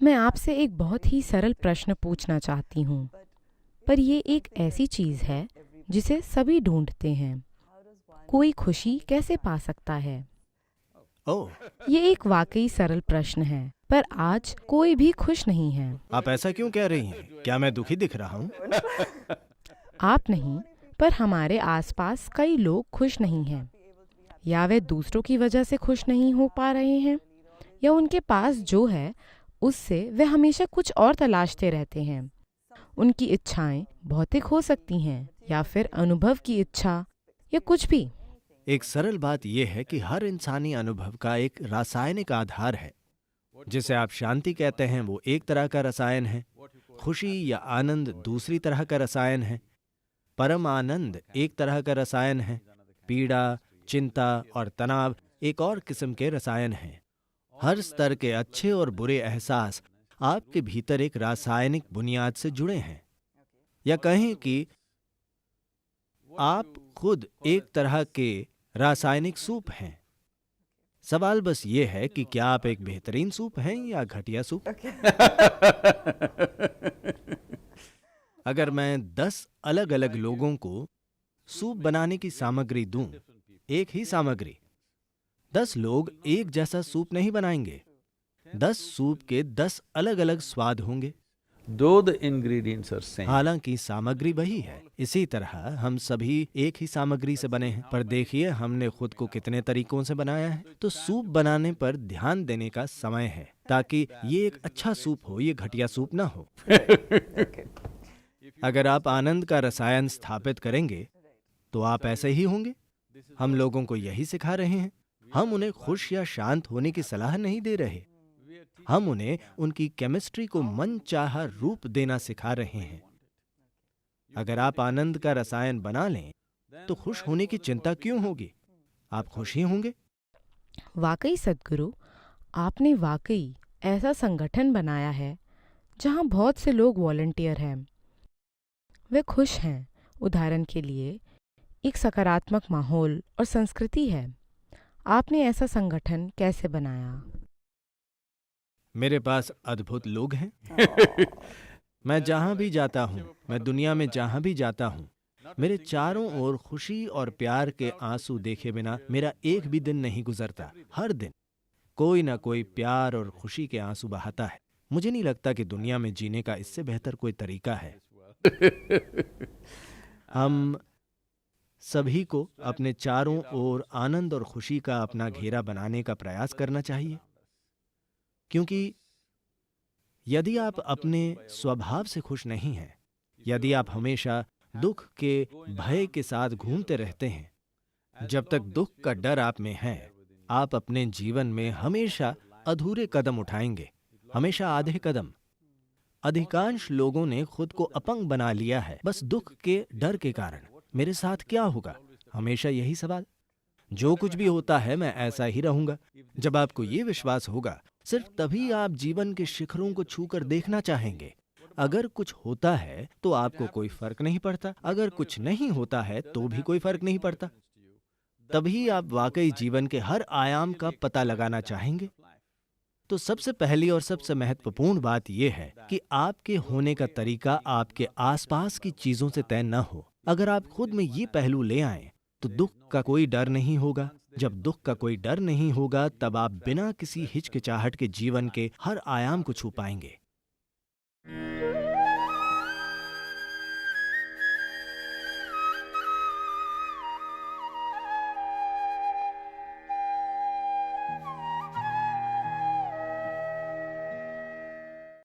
मैं आपसे एक बहुत ही सरल प्रश्न पूछना चाहती हूँ, पर ये एक ऐसी चीज़ है जिसे सभी ढूंढते हैं। कोई खुशी कैसे पा सकता है? ओह, ये एक वाकई सरल प्रश्न है, पर आज कोई भी खुश नहीं है। आप ऐसा क्यों कह रही हैं? क्या मैं दुखी दिख रहा हूँ? आप नहीं, पर हमारे आसपास कई लोग खुश नहीं हैं। या वे दूसरों की वजह से खुश नहीं हो पा रहे हैं, या उनके पास जो है उससे वे हमेशा कुछ और तलाशते रहते हैं। उनकी इच्छाएं भौतिक हो सकती हैं, या फिर अनुभव की इच्छा, या कुछ भी। एक सरल बात यह है कि हर इंसानी अनुभव का एक रासायनिक आधार है। जिसे आप शांति कहते हैं वो एक तरह का रसायन है, खुशी या आनंद दूसरी तरह का रसायन है, परम आनंद एक तरह का रसायन है, पीड़ा, चिंता और तनाव एक और किस्म के रसायन हैं। हर स्तर के अच्छे और बुरे एहसास आपके भीतर एक रासायनिक बुनियाद से जुड़े हैं। या कहें कि आप खुद एक तरह के रासायनिक सूप हैं। सवाल बस ये है कि क्या आप एक बेहतरीन सूप हैं या घटिया सूप। अगर मैं 10 अलग अलग लोगों को सूप बनाने की सामग्री दूं, एक ही सामग्री, 10 लोग एक जैसा सूप नहीं बनाएंगे। 10 सूप के 10 अलग अलग स्वाद होंगे। Though the ingredients are same, हालांकि सामग्री वही है। इसी तरह हम सभी एक ही सामग्री से बने हैं, पर देखिए हमने खुद को कितने तरीकों से बनाया है। तो सूप बनाने पर ध्यान देने का समय है, ताकि ये एक अच्छा सूप हो, ये घटिया सूप ना हो। अगर आप आनंद का रसायन स्थापित करेंगे तो आप ऐसे ही होंगे। हम लोगों को यही सिखा रहे हैं। हम उन्हें खुश या शांत होने की सलाह नहीं दे रहे। हम उन्हें उनकी केमिस्ट्री को मनचाहा रूप देना सिखा रहे हैं। अगर आप आनंद का रसायन बना लें तो खुश होने की चिंता क्यों होगी? आप खुश ही होंगे। वाकई सद्गुरु, आपने वाकई ऐसा संगठन बनाया है जहाँ बहुत से लोग वॉलंटियर हैं। वे खुश हैं। उदाहरण के लिए, एक सकारात्मक माहौल और संस्कृति है। आपने ऐसा संगठन कैसे बनाया? मेरे पास अद्भुत लोग हैं। मैं जहां भी जाता हूं, मैं दुनिया में जहां भी जाता हूं, मेरे चारों ओर खुशी और प्यार के आंसू देखे बिना मेरा एक भी दिन नहीं गुजरता। हर दिन कोई ना कोई प्यार और खुशी के आंसू बहाता है। मुझे नहीं लगता कि दुनिया में जीने का इससे बेहतर कोई तरीका है। हम सभी को अपने चारों ओर आनंद और खुशी का अपना घेरा बनाने का प्रयास करना चाहिए, क्योंकि यदि आप अपने स्वभाव से खुश नहीं हैं, यदि आप हमेशा दुख के भय के साथ घूमते रहते हैं, जब तक दुख का डर आप में है, आप अपने जीवन में हमेशा अधूरे कदम उठाएंगे, हमेशा आधे कदम। अधिकांश लोगों ने खुद को अपंग बना लिया है बस दुख के डर के कारण। मेरे साथ क्या होगा? हमेशा यही सवाल। जो कुछ भी होता है मैं ऐसा ही रहूंगा। जब आपको ये विश्वास होगा, सिर्फ तभी आप जीवन के शिखरों को छूकर देखना चाहेंगे। अगर कुछ होता है तो आपको कोई फर्क नहीं पड़ता, अगर कुछ नहीं होता है तो भी कोई फर्क नहीं पड़ता। तभी आप वाकई जीवन के हर आयाम का पता लगाना चाहेंगे। तो सबसे पहली और सबसे महत्वपूर्ण बात यह है कि आपके होने का तरीका आपके आसपास की चीजों से तय न हो। अगर आप खुद में ये पहलू ले आएं तो दुख का कोई डर नहीं होगा। जब दुख का कोई डर नहीं होगा तब आप बिना किसी हिचकिचाहट के जीवन के हर आयाम को छू पाएंगे।